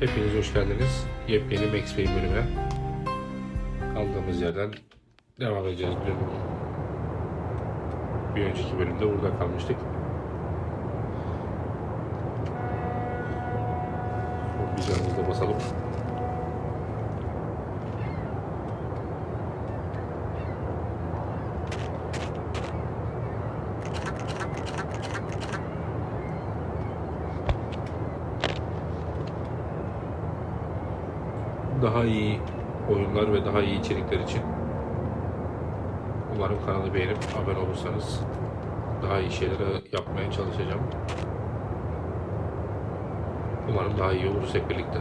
Hepiniz hoş geldiniz. Yepyeni maxpayne bölüme. Kaldığımız yerden devam edeceğiz. Bir önceki bölümde burada kalmıştık. Bir canımızda basalım. Daha iyi oyunlar ve daha iyi içerikler için umarım kanalı beğenip abone olursanız daha iyi şeyler yapmaya çalışacağım. Umarım daha iyi oluruz hep birlikte.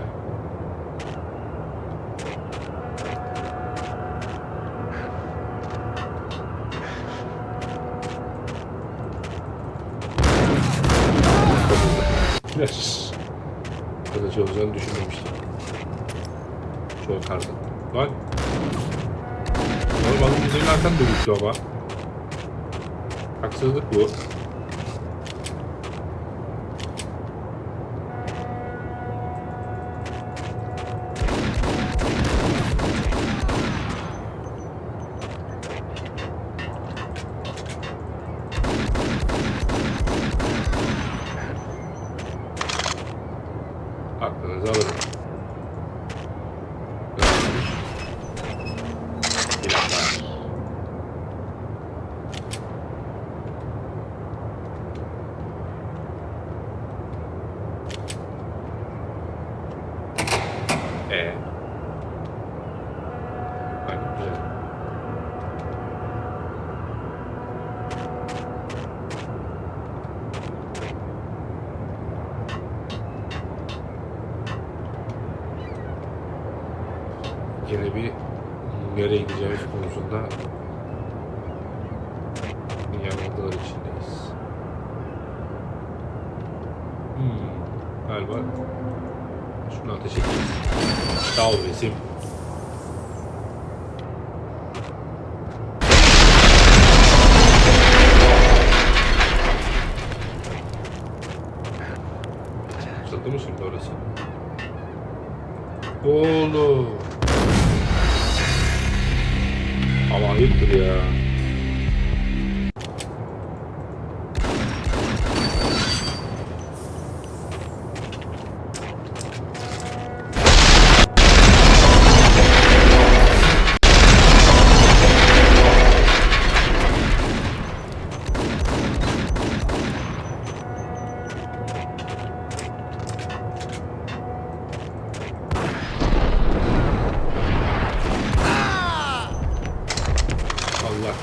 Biraz kılıcı olacağını düşünmemiştim. Çok tarzı. Bak. Oğlum alın güzelin arkan dönüştü ama. Haksızlık bu. Aklınızı alırım. Yine bir nereye gideceğimiz konusunda yanılgılar içindeyiz. Galiba şunu ateş edeceğiz. Sağ ol resim. Açıldı mı şimdi orası? Oğlum. Ama ayıptır ya.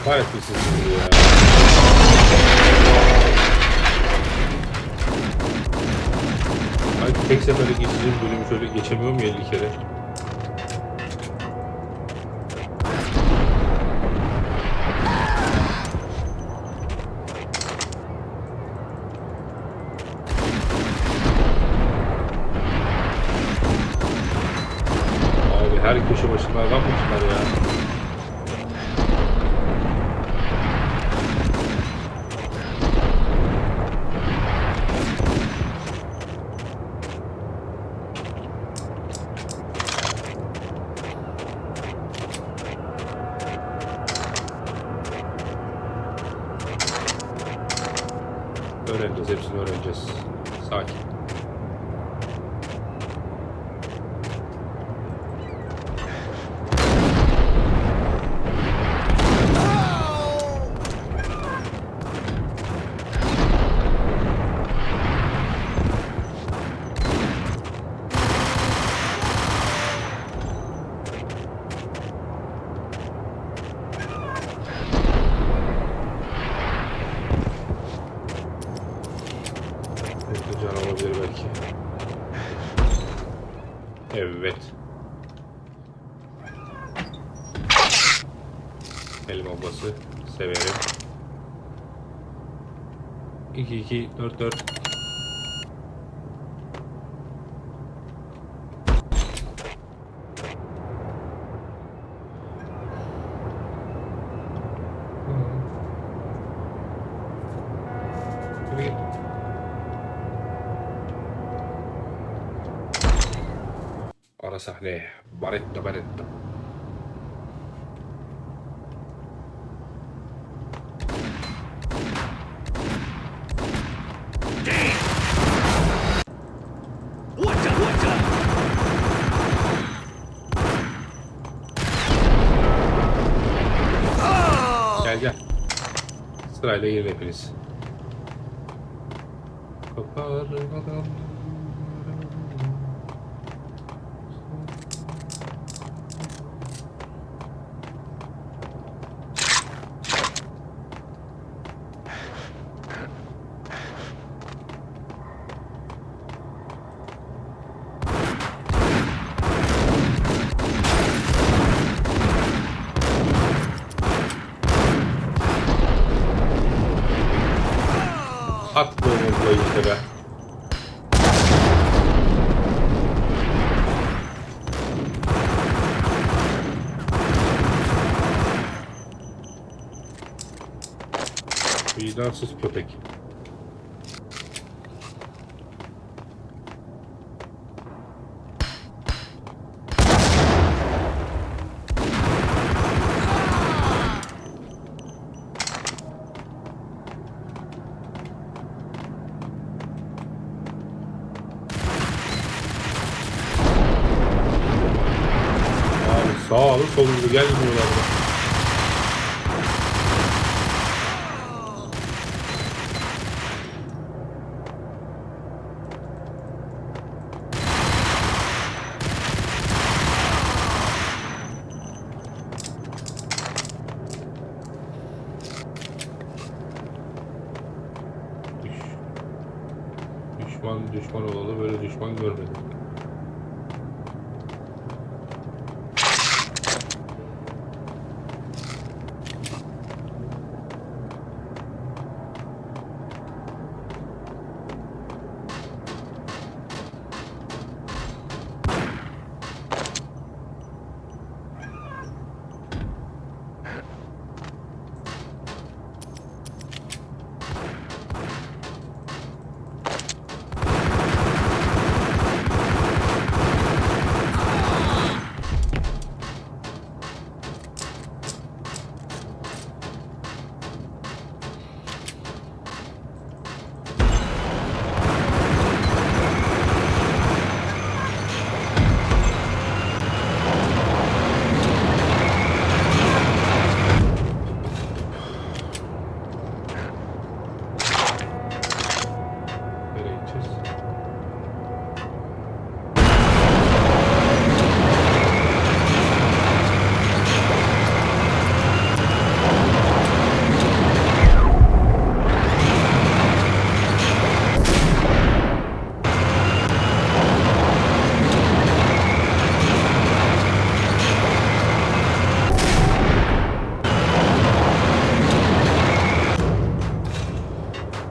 Kahretmesin sizi ya. Ay tek sefere geçeceğim bölümü şöyle geçemiyorum ya 50 kere. Abi her köşe başında adam mı çıkar ya? Öğreneceğiz, hepsini öğreneceğiz. Sakin. Can olabilir belki. Evet. El bombası severim. 2-2-4-4. Ara sahneye. Baretta baretta. Gel gel. Sırayla girin hepiniz. Koparmadan. At bu bombayı işte be. Vicdansız köpek. Sağlı sollu gelmiyorlar da. Düşman olalı böyle düşman görmedim.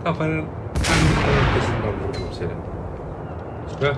Kafanın ortasından vurdum seni. Heh.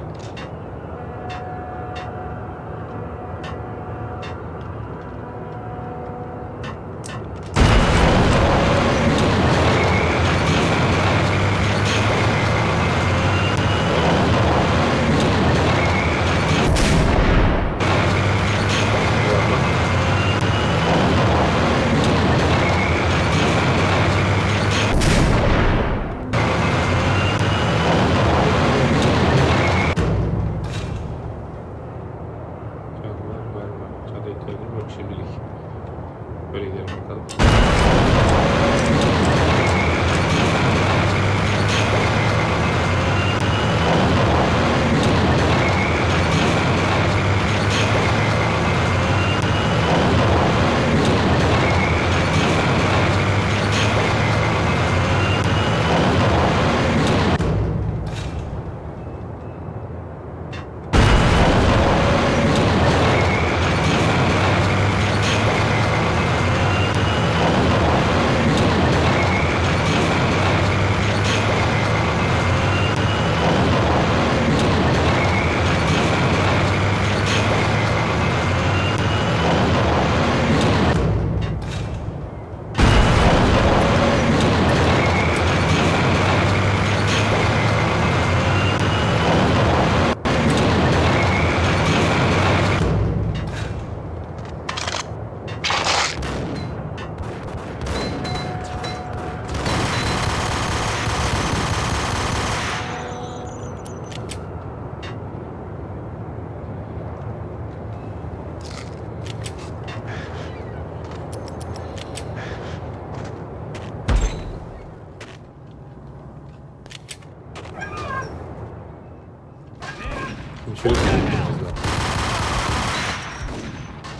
şöyle biraz daha.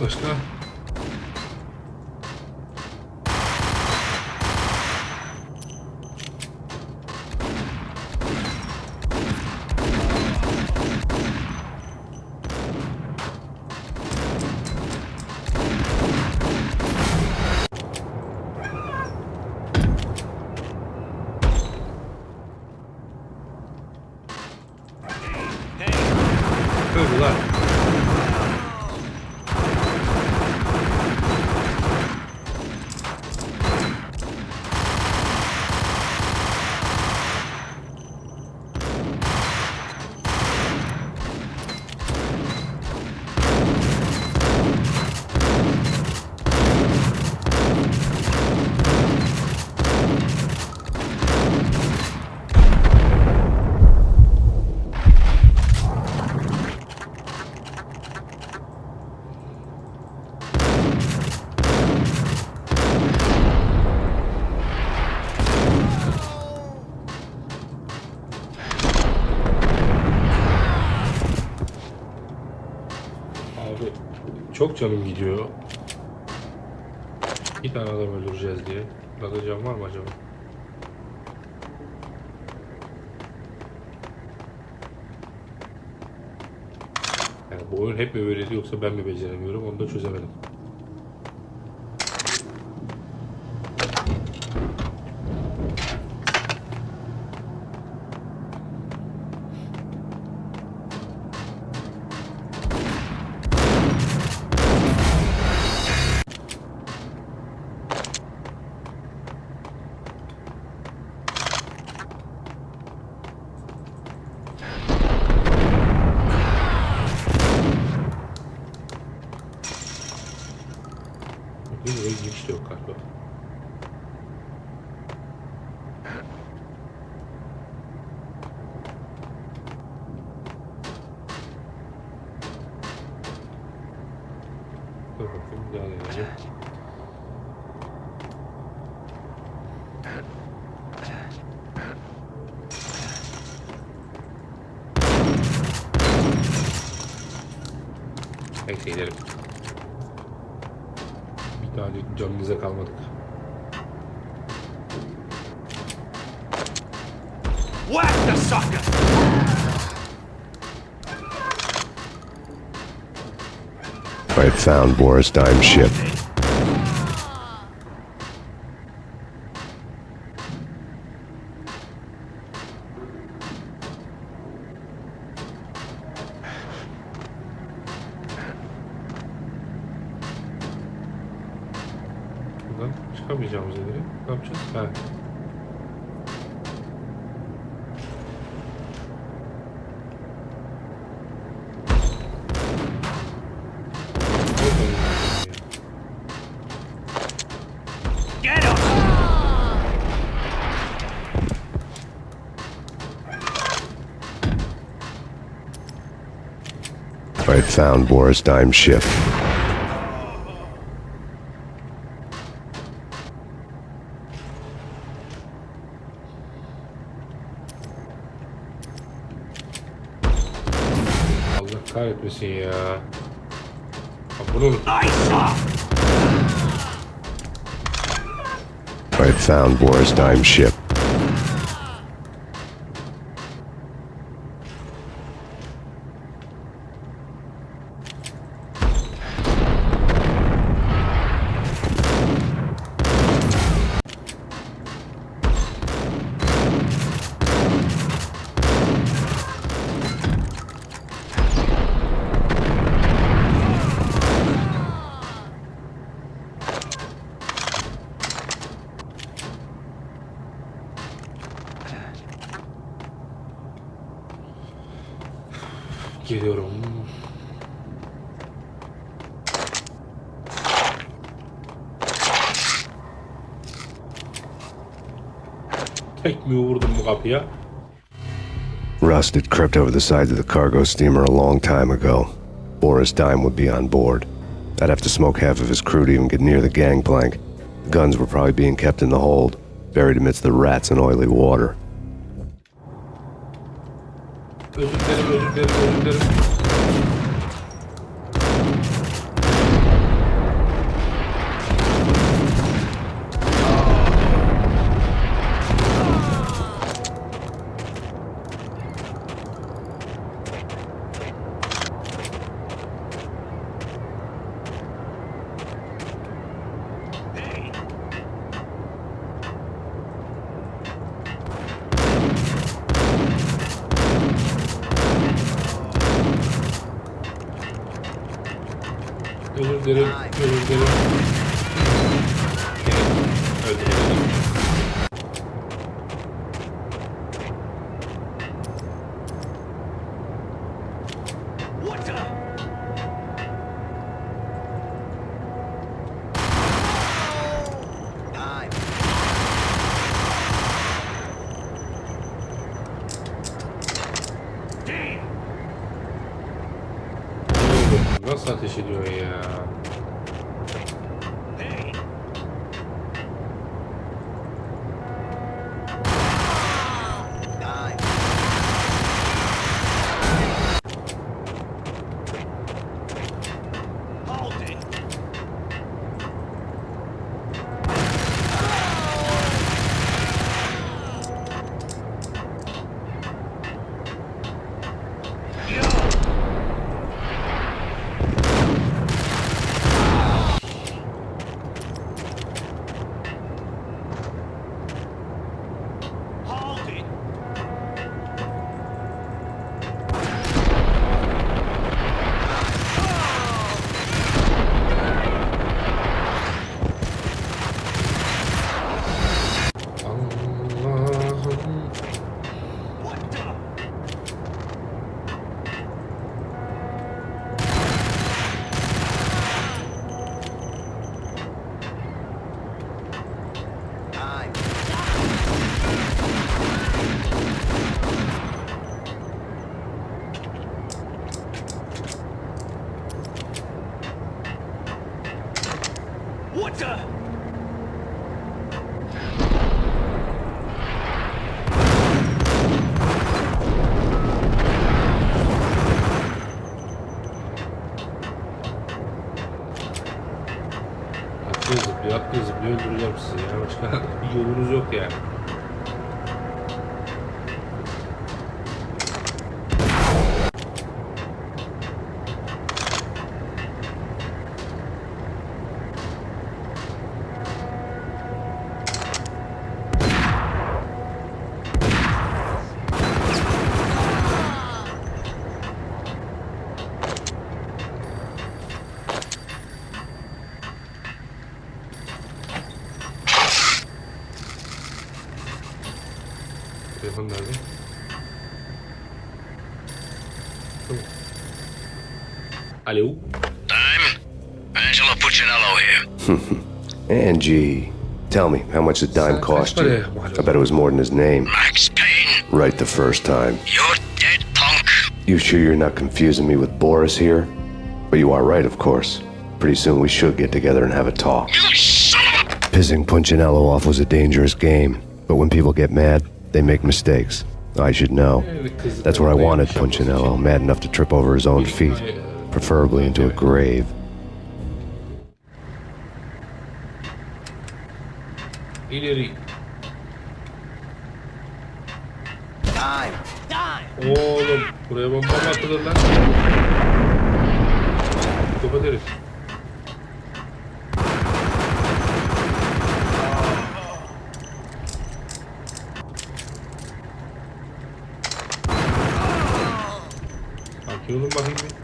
Başka? Öldüler. Abi çok canım gidiyor. Bir tane adam öldüreceğiz diye. Burada can var mı acaba? Yani bu oyun hep mi böyleydi yoksa ben mi beceremiyorum onu da çözemedim. Buraya giriş de yok galiba. Dur bakayım devam edelim. Neyse gidelim. Bir tane canımıza kalmadık. Whack the sucker! I found Boris Dime's ship. Buradan çıkamayacağımız ileri. Ne yapacağız? Ha. Get him! I found Boris Dime's ship. Allah kahretmesin ya. Bak bunu unut. I found Boris Dime's ship. Geliyorum. Tekmeyi vurdum bu kapıya. Rust had crept over the sides of the cargo steamer a long time ago. Boris Dime would be on board. I'd have to smoke half of his crew to even get near the gangplank. The guns were probably being kept in the hold, buried amidst the rats and oily water. Özür dilerim. Özür dilerim. Öldürelim. What the? Time. Damn. Nasıl ateş ediyor ya? Hey. Time. Hold it. Hold it. Allah'ım. What the? Time. What the? Atlıyor zıplıyor öldüreceğim sizi ya. Başka bir yolunuz yok yani. Telefon nerede? Tamam. Alo. Time? Angelo Puccinello here. Angie, tell me, how much the dime cost you? I bet it was more than his name. Max Payne, Right the first time. you're dead, punk. You sure you're not confusing me with Boris here? But you are right, of course. Pretty soon we should get together and have a talk. You son of a... Pissing Punchinello off was a dangerous game, but when people get mad, they make mistakes. I should know. That's where I wanted Punchinello, mad enough to trip over his own feet, preferably into a grave. İleri. Time. Time. Oğlum buraya bomba mı atılır lan? Kapat herif. Sakin olun bakayım bir.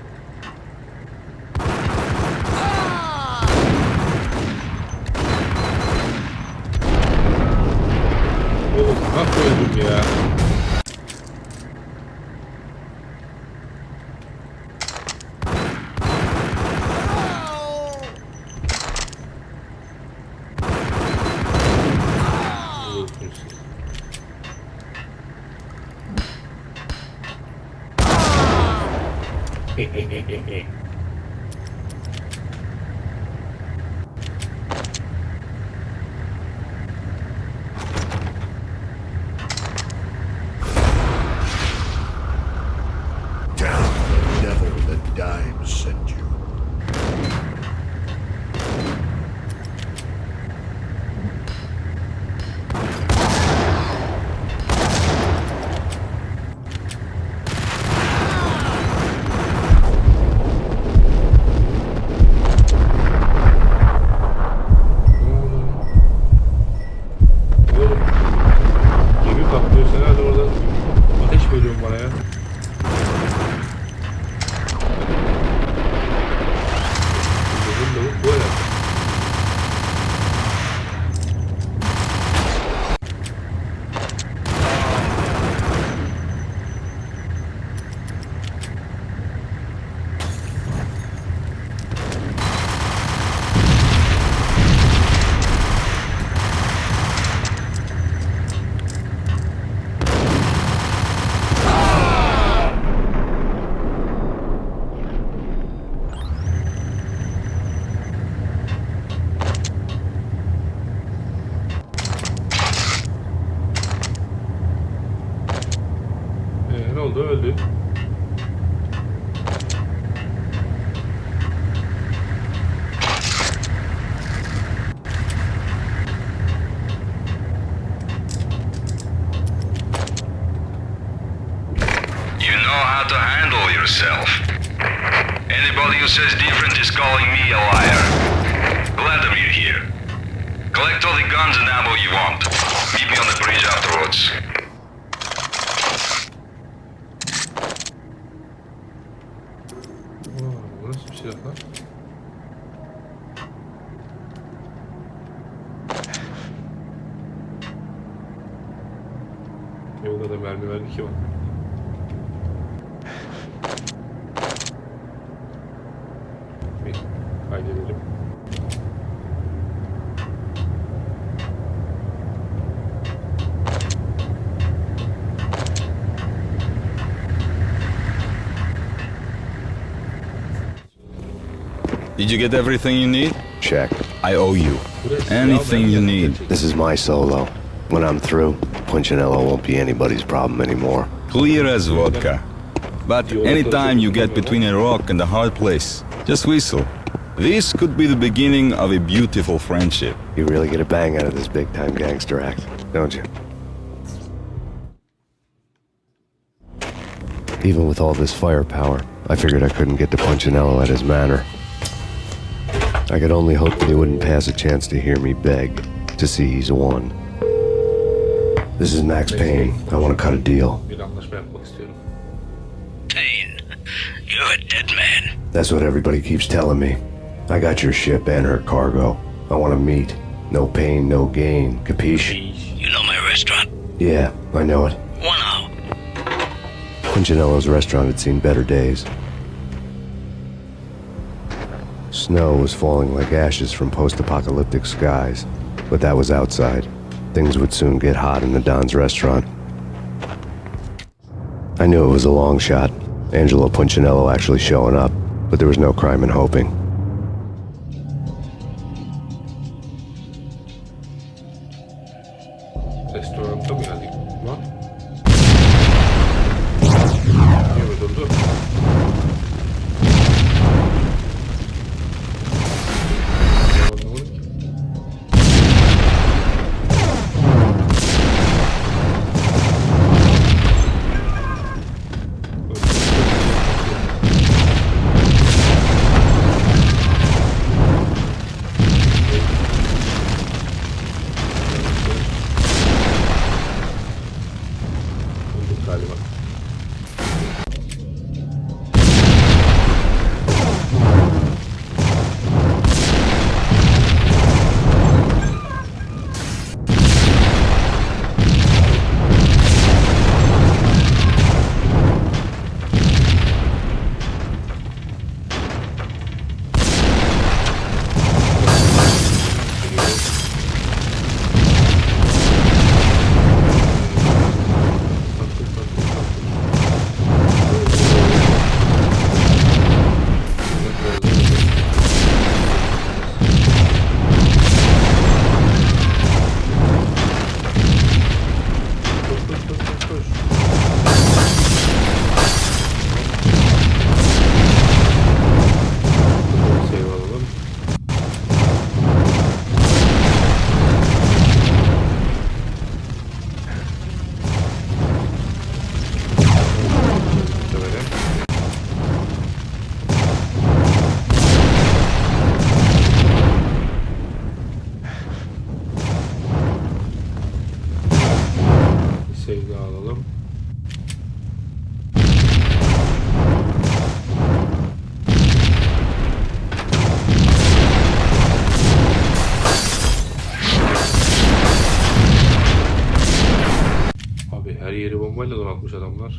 Oğlum nasıl öldüm ya? oldu? Öldü. You know how to handle yourself. Anybody who says different is calling me a liar. Glad to meet you here. Collect all the guns and ammo you want. Meet me on the bridge afterwards. Bu nasıl bir silah lan? Yolda da mermi verdi ki bana. Bir kaydedelim. Did you get everything you need? Check. I owe you. Anything you need. This is my solo. When I'm through, Punchinello won't be anybody's problem anymore. Clear as vodka. But anytime you get between a rock and a hard place, just whistle. This could be the beginning of a beautiful friendship. You really get a bang out of this big-time gangster act, don't you? Even with all this firepower, I figured I couldn't get to Punchinello at his manor. I could only hope that he wouldn't pass a chance to hear me beg, to see he's won. This is Max Payne. I want to cut a deal. Bir anlaşma yapmak istiyorum. Payne, you're a dead man. That's what everybody keeps telling me. I got your ship and her cargo. I want to meet. No pain, no gain. Capiche? You know my restaurant? Yeah, I know it. 1 hour. Punchinello's restaurant had seen better days. Snow was falling like ashes from post-apocalyptic skies, but that was outside. Things would soon get hot in the Don's restaurant. I knew it was a long shot, Angelo Punchinello actually showing up, but there was no crime in hoping. Restoranda mı geldik lan? Niye mi durdu? Anlamadım ki. Öldük galiba. Save alalım. Muhtemelen. Bir save daha alalım. Abi her yeri bombayla donatmış adamlar.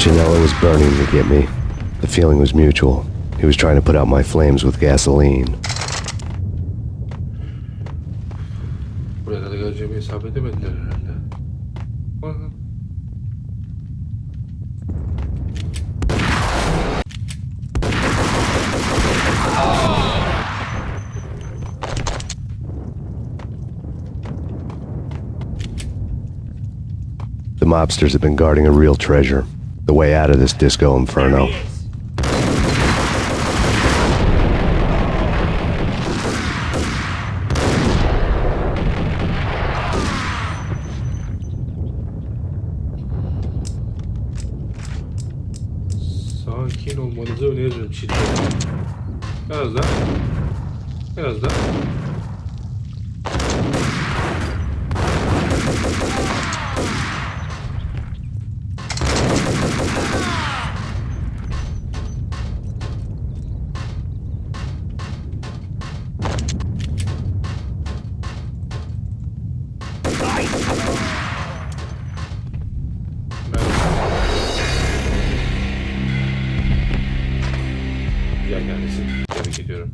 Punchinello was burning to get me. The feeling was mutual. He was trying to put out my flames with gasoline. Buraya kadar geleceğimi hesap edemediler herhalde. Bakın. The mobsters have been guarding a real treasure. The way out of this disco inferno. Sakin olmanızı öneririm şimdi. Biraz daha. Biraz daha. Güzel gelmesin. Tebrik ediyorum.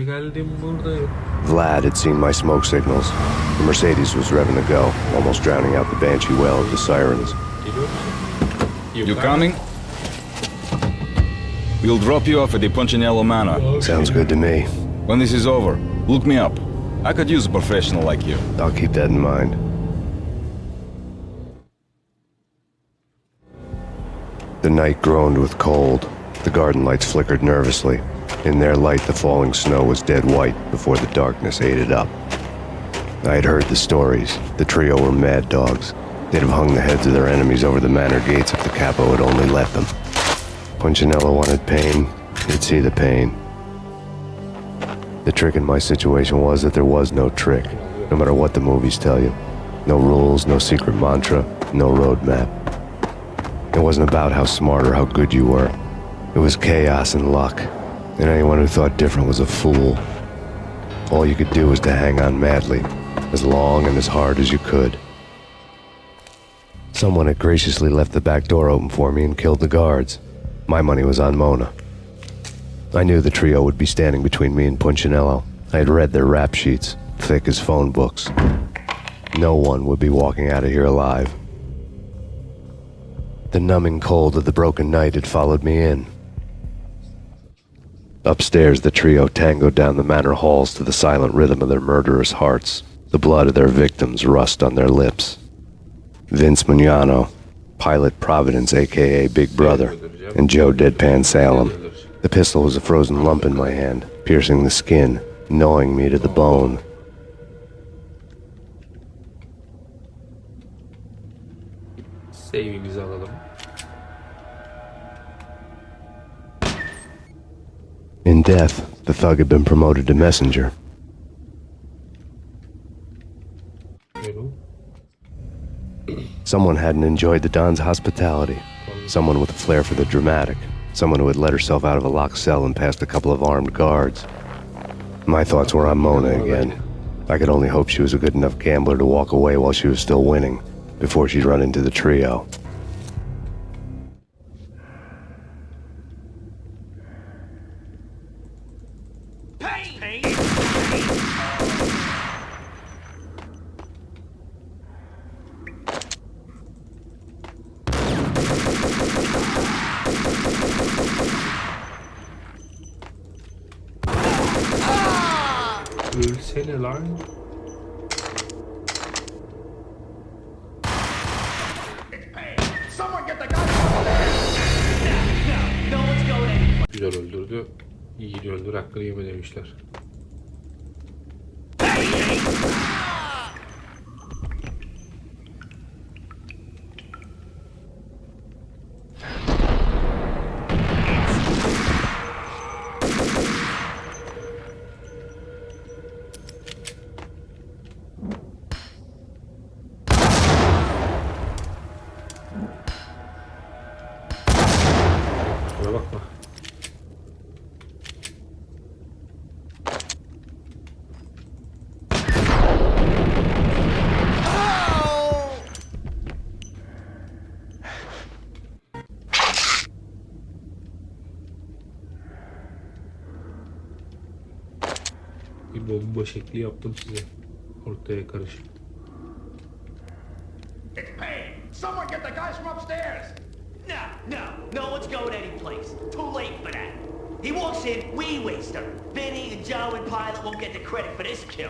Geldim buradayım. Vlad had seen my smoke signals. The Mercedes was revving to go, almost drowning out the banshee wail of the sirens. Geliyor musun? You coming? We'll drop you off at the Punchinello Manor. Sounds good to me. When this is over, look me up. I could use a professional like you. I'll keep that in mind. The night groaned with cold. The garden lights flickered nervously. In their light, the falling snow was dead white before the darkness ate it up. I had heard the stories. The trio were mad dogs. They'd have hung the heads of their enemies over the manor gates if the capo had only let them. Punchinello wanted pain. He'd see the pain. The trick in my situation was that there was no trick, no matter what the movies tell you. No rules, no secret mantra, no roadmap. It wasn't about how smart or how good you were. It was chaos and luck. And anyone who thought different was a fool. All you could do was to hang on madly, as long and as hard as you could. Someone had graciously left the back door open for me and killed the guards. My money was on Mona. I knew the trio would be standing between me and Punchinello. I had read their rap sheets, thick as phone books. No one would be walking out of here alive. The numbing cold of the broken night had followed me in. Upstairs, the trio tangoed down the manor halls to the silent rhythm of their murderous hearts, the blood of their victims rust on their lips. Vince Mugnano, Pilot Providence, a.k.a. Big Brother, and Joe Deadpan Salem. The pistol was a frozen lump in my hand, piercing the skin, gnawing me to the bone. Save'imizi alalım. In death, the thug had been promoted to messenger. Someone hadn't enjoyed the Don's hospitality. Someone with a flair for the dramatic. Someone who had let herself out of a locked cell and past a couple of armed guards. My thoughts were on Mona again. I could only hope she was a good enough gambler to walk away while she was still winning, before she'd run into the trio. Ölsene lan. Güzel öldürdü. İyi öldür, hakkını yeme demişler. Kusura bakma. Bir bomba şekli yaptım size. Ortaya karışık. It's Payne! Someone get the guys from upstairs! No one's going anyplace. Too late for that. He walks in, we waste her. Vinny and Joe and Pilot won't get the credit for this kill.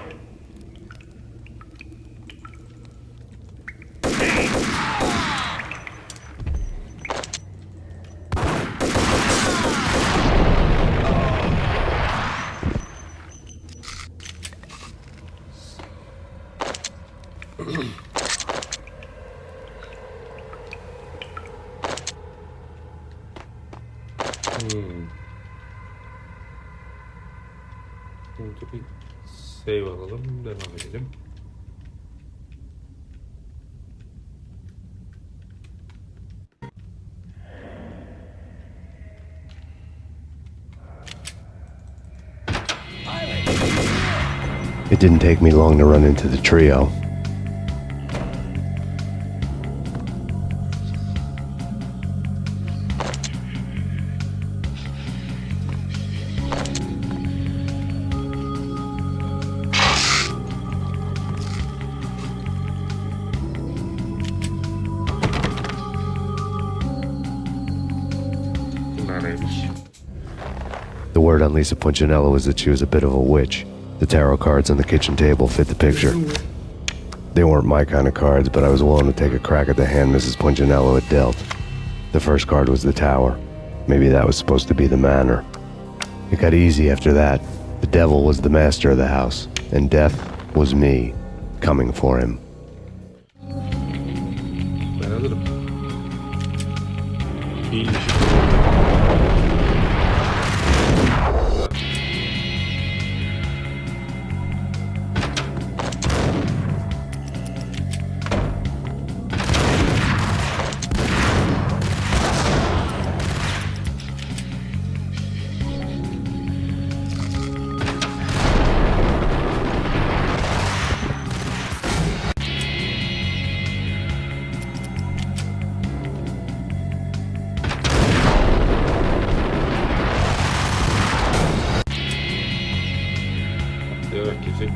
Burada bir save alalım, devam edelim. It didn't take me long to run into the trio. The word on Lisa Punchinello was that she was a bit of a witch. The tarot cards on the kitchen table fit the picture. They weren't my kind of cards, but I was willing to take a crack at the hand Mrs. Punchinello had dealt. The first card was the Tower. Maybe that was supposed to be the manor. It got easy after that. The devil was the master of the house, and death was me, coming for him. Ben hazırım. İyiymiş.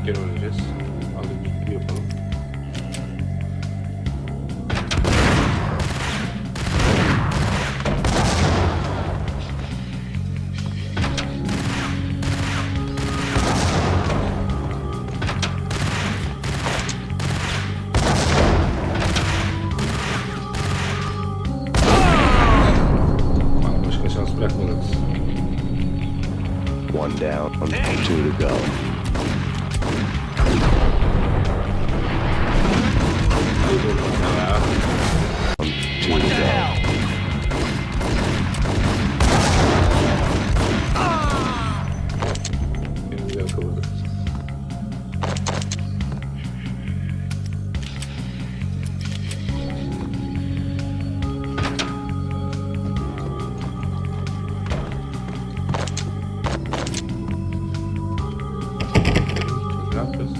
Geri oynayacağız. Hadi bir yapalım. Bana başka şans bırakmadınız. One down, two to go. What the hell? Güzel kıvırdık. Ne yapacağız?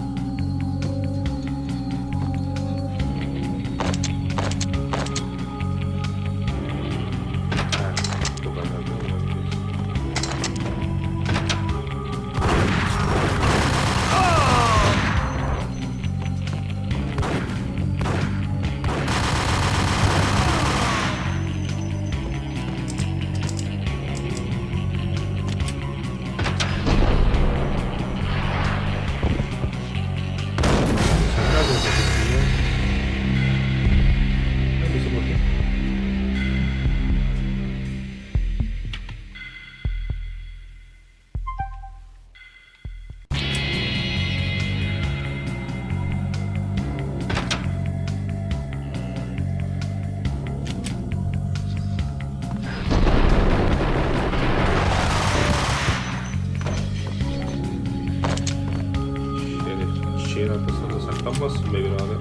Çiçeğin arkasında saklanmazsın be birader.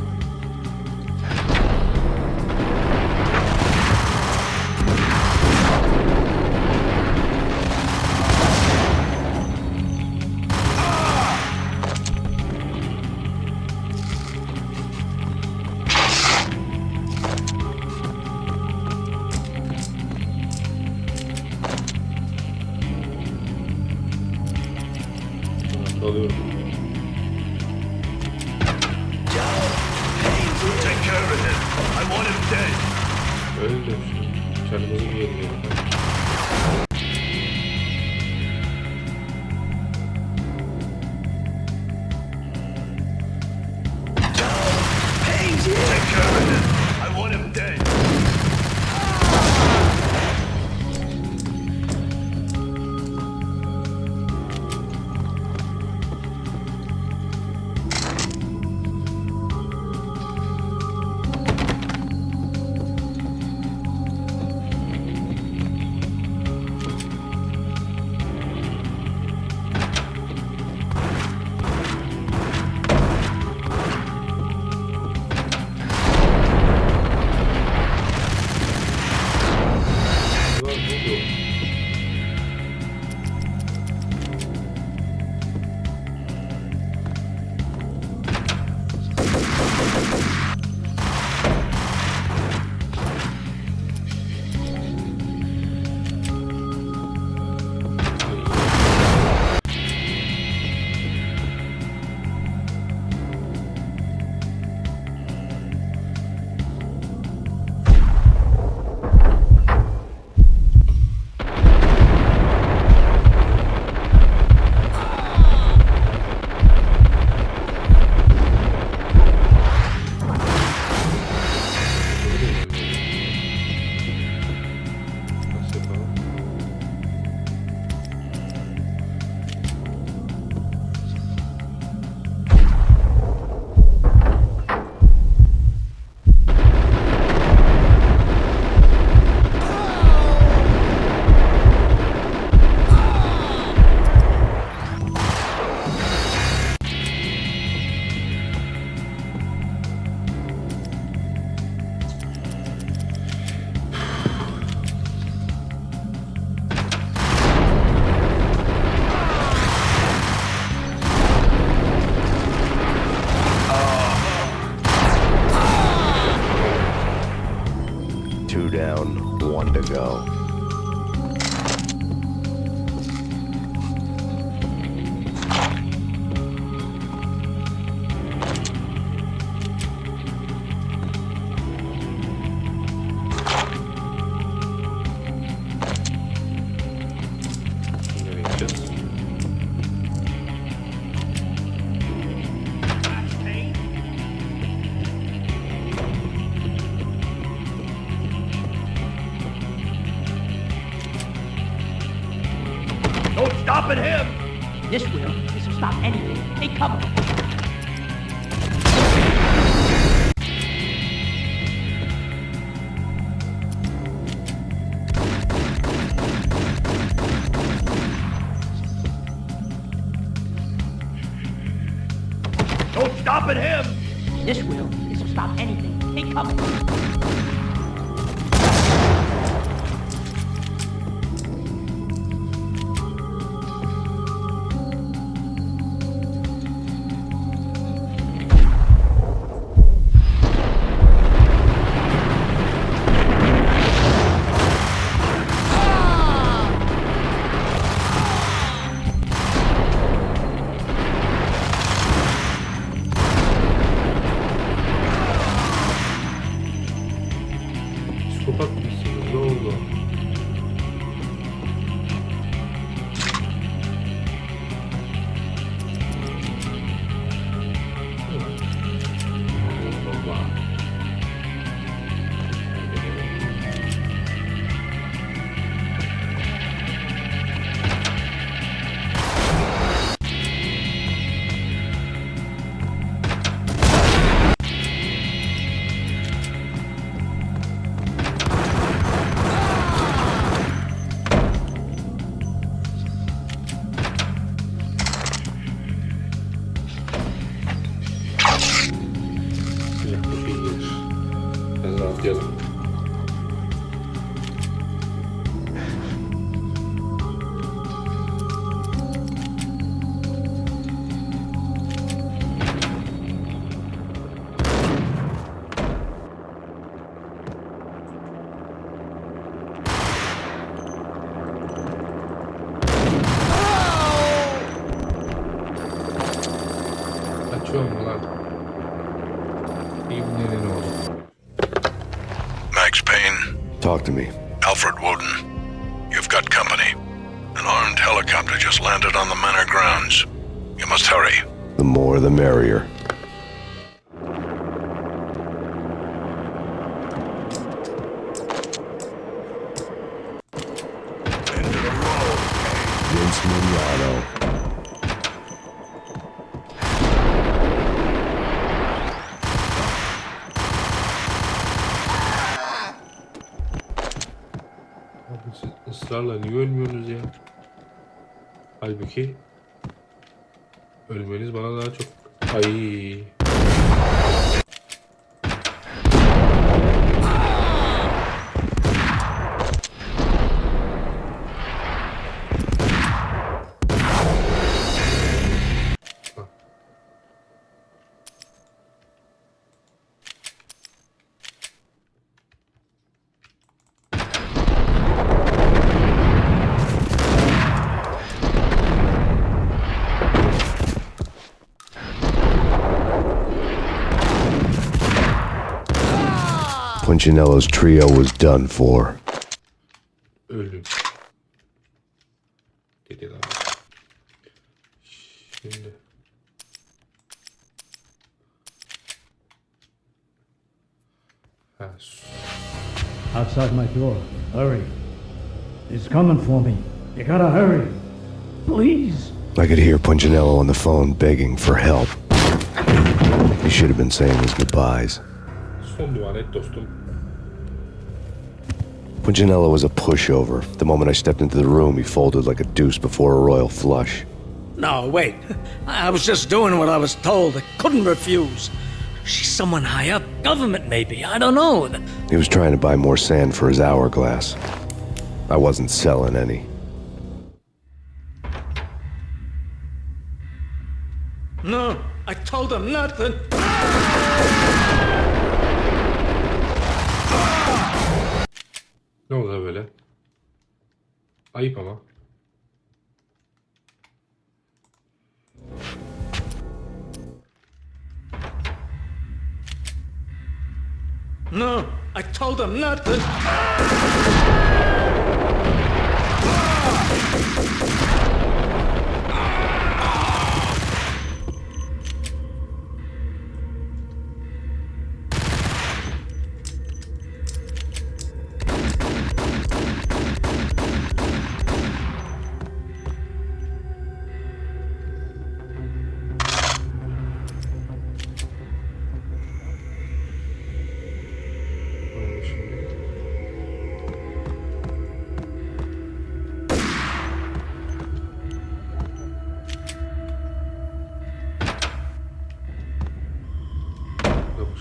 Alıyorum. Take care of him. I want him dead. Öyle de canımızı bir yerine. Take care of him. I want him dead. Two down, one to go. Nereye gideceğiz? No stopping him. This will stop anything. They come. No stopping him. This will stop anything. They come. got company. An armed helicopter just landed on the manor grounds. You must hurry. The more the merrier. Into the road. Vince Miliano. Abi siz ısrarla niye ölmüyorsunuz ya? Halbuki ölmeniz bana daha çok... Ay. Punchinello's trio was done for. Ölüm. Dediler. Şimdi. Ha, Outside my door. Hurry. He's coming for me. You gotta hurry. Please. I could hear Punchinello on the phone begging for help. He should have been saying his goodbyes. son dua et dostum. Punchinello was a pushover. The moment I stepped into the room, he folded like a deuce before a royal flush. No, wait. I was just doing what I was told. I couldn't refuse. She's someone high up. Government, maybe. I don't know. He was trying to buy more sand for his hourglass. I wasn't selling any. No, I told him nothing. Ne oldu böyle? Ayıp ama. No, I told him nothing.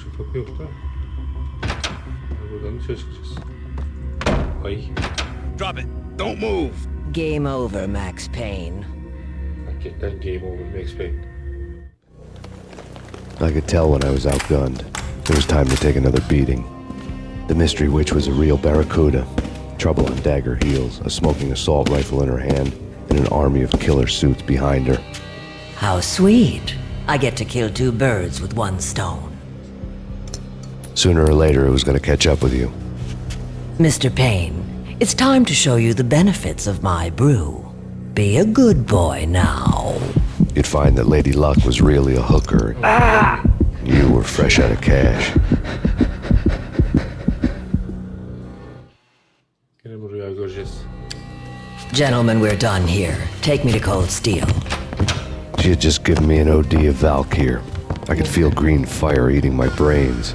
Şu kapı yok da. Buradan dışarı çıkacağız. Ay. Drop it. Don't move. Game over, Max Payne. Hakikaten game over Max Payne. I could tell when I was outgunned. It was time to take another beating. The mystery witch was a real barracuda. Trouble on dagger heels, a smoking assault rifle in her hand, and an army of killer suits behind her. How sweet. I get to kill two birds with one stone. Sooner or later, it was going to catch up with you. Mr. Payne, it's time to show you the benefits of my brew. Be a good boy now. You'd find that Lady Luck was really a hooker. You were fresh out of cash. Yine bu rüyayı göreceğiz. Gentlemen, we're done here. Take me to Cold Steel. She had just given me an OD of Valkyr. I could feel green fire eating my brains.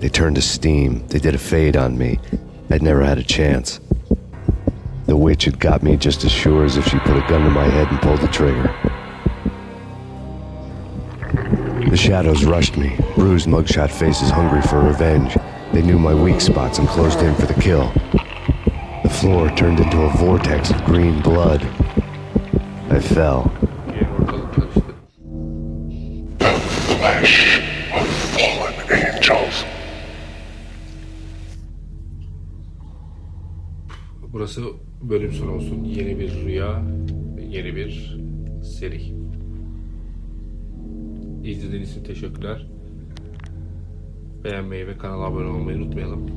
They turned to steam. They did a fade on me. I'd never had a chance. The witch had got me just as sure as if she put a gun to my head and pulled the trigger. The shadows rushed me, bruised mugshot faces hungry for revenge. They knew my weak spots and closed in for the kill. The floor turned into a vortex of green blood. I fell. Flesh of fallen angels. Burası bölüm sonu olsun. Yeni bir rüya, yeni bir seri. İzlediğiniz için teşekkürler. Beğenmeyi ve kanala abone olmayı unutmayalım.